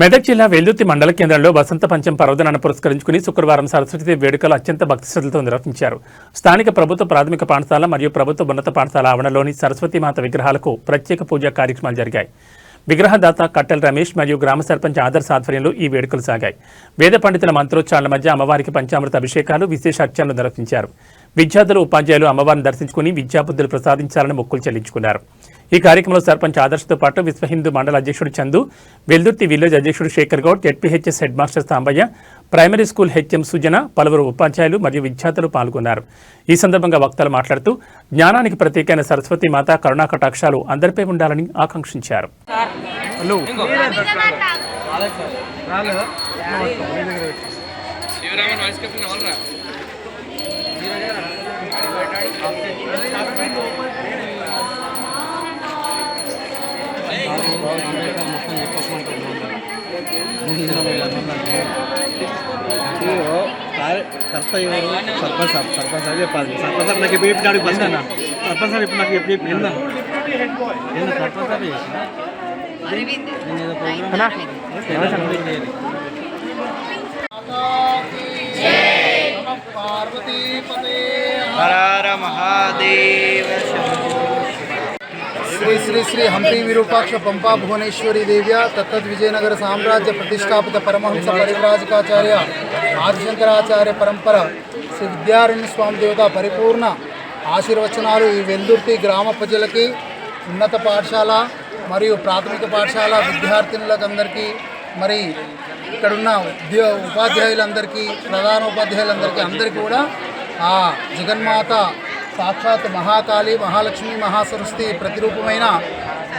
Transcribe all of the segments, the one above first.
మెదక్ జిల్లా వెల్దుర్తి మండల కేంద్రంలో వసంత పంచం పర్వదినాన్ని పురస్కరించుకుని శుక్రవారం సరస్వతి వేడుకలు అత్యంత భక్తి శ్రద్ధలతో నిర్వహించారు. స్థానిక ప్రభుత్వ ప్రాథమిక పాఠశాల మరియు ప్రభుత్వ ఉన్నత పాఠశాల ఆవరణలోని సరస్వతీమాత విగ్రహాలకు ప్రత్యేక పూజా కార్యక్రమాలు జరిగాయి. విగ్రహదాత కట్టెల రమేష్ మరియు గ్రామ సర్పంచ్ ఆదర్శ ఆధ్వర్యంలో ఈ వేడుకలు సాగాయి. వేద పండితుల మంత్రోచ్చారణల మధ్య అమ్మవారికి పంచామృత అభిషేకాలు, విశేష అర్చనలు నిర్వహించారు. విద్యార్థులు, ఉపాధ్యాయులు అమ్మవారిని దర్శించుకుని విద్యాబుద్ధులు ప్రసాదించాలని మొక్కులు చెల్లించుకున్నారు. ఈ కార్యక్రమంలో సర్పంచ్ ఆదర్శతో పాటు విశ్వ హిందూ మండల అధ్యక్షుడు చందు, వెల్దుర్తి విలేజ్ అధ్యక్షుడు Shekar Goud, ZPHS head master Sambaiah, primary school HM Sujana, పలువురు ఉపాధ్యాయులు మరియు విద్యార్థులు పాల్గొన్నారు. ఈ సందర్భంగా వక్తలు మాట్లాడుతూ జ్ఞానానికి ప్రతీకైన సరస్వతి మాత కరుణా కటాక్షాలు అందరిపై ఉండాలని ఆకాంక్షించారు. సర్పంచ్ చెప్పాలి. సర్పంచ్ నాకు ఎప్పుడు చెప్పినాడు ఫస్ట్ అన్న. సర్పంచ్ ఇప్పుడు నాకు ఎప్పుడు చెప్పింది శ్రీ శ్రీ శ్రీ హంపి విరూపాక్ష పంపా భువనేశ్వరి దేవ్య తత్తద్ విజయనగర సామ్రాజ్య ప్రతిష్టాపిత పరమహంస పరివ్రాజకాచార్య ఆదిశంకరాచార్య పరంపర శ్రీ విద్యారణ్య స్వామి దేవత పరిపూర్ణ ఆశీర్వచనాలు ఈ వెల్దుర్తి గ్రామ ప్రజలకి, ఉన్నత పాఠశాల మరియు ప్రాథమిక పాఠశాల విద్యార్థినులకు అందరికీ, మరి ఇక్కడున్న ఉపాధ్యాయులందరికీ, ప్రధాన ఉపాధ్యాయులందరికీ అందరికీ కూడా ఆ జగన్మాత సాక్షాత్ మహాకాళి, మహాలక్ష్మి, మహాసరస్వతి ప్రతిరూపమైన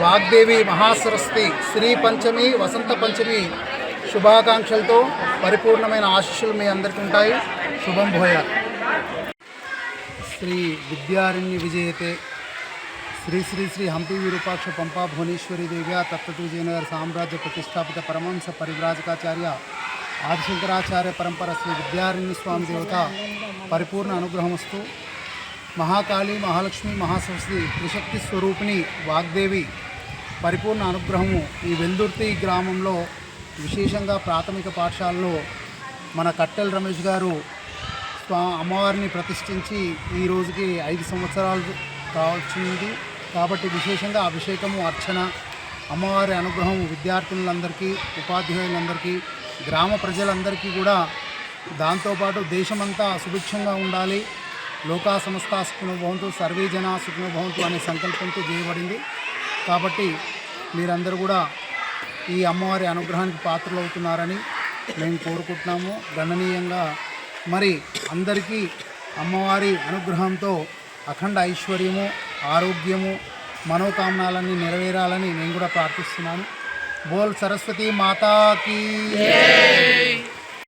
వాగ్దేవి మహాసరస్వతి శ్రీ పంచమి, వసంత పంచమి శుభాకాంక్షలతో పరిపూర్ణమైన ఆశీస్సులు మీ అందరికీ ఉంటాయి. శుభం భూయ. శ్రీ విద్యారణ్య విజయతే శ్రీ శ్రీ శ్రీ హంపి విరూపాక్ష పంపా భువనేశ్వరి దేవ్య తత్తత్ విజయనగర సామ్రాజ్య ప్రతిష్టాపిత పరమహంస పరివ్రాజకాచార్య ఆదిశంకరాచార్య పరంపర శ్రీ విద్యారణ్య స్వామి దేవత పరిపూర్ణ అనుగ్రహమస్తు. మహాకాళి, మహాలక్ష్మి, మహాసరస్వతి త్రిశక్తి స్వరూపిణి వాగ్దేవి పరిపూర్ణ అనుగ్రహము ఈ వెల్దుర్తి గ్రామంలో, విశేషంగా ప్రాథమిక పాఠశాలలో మన కట్టెల రమేష్ గారు అమ్మవారిని ప్రతిష్ఠించి ఈ రోజుకి 5 సంవత్సరాలు కావచ్చింది. కాబట్టి విశేషంగా అభిషేకము, అర్చన, అమ్మవారి అనుగ్రహం విద్యార్థులందరికీ, ఉపాధ్యాయులందరికీ, గ్రామ ప్రజలందరికీ కూడా, దాంతోపాటు దేశమంతా సుభిక్షంగా ఉండాలి, లోకా సమస్త సుఖినో భవంతు, సర్వే జనా సుఖినో భవంతు అనే సంకల్పంతో చేయబడింది. కాబట్టి మీరందరూ కూడా ఈ అమ్మవారి అనుగ్రహానికి పాత్రలు అవుతున్నారని మేము కోరుకుంటున్నాము. గణనీయంగా మరి అందరికీ అమ్మవారి అనుగ్రహంతో అఖండ ఐశ్వర్యము, ఆరోగ్యము, మనోకామనాలన్నీ నెరవేరాలని నేను కూడా ప్రార్థిస్తున్నాను. బోల్ సరస్వతి మాతాకి.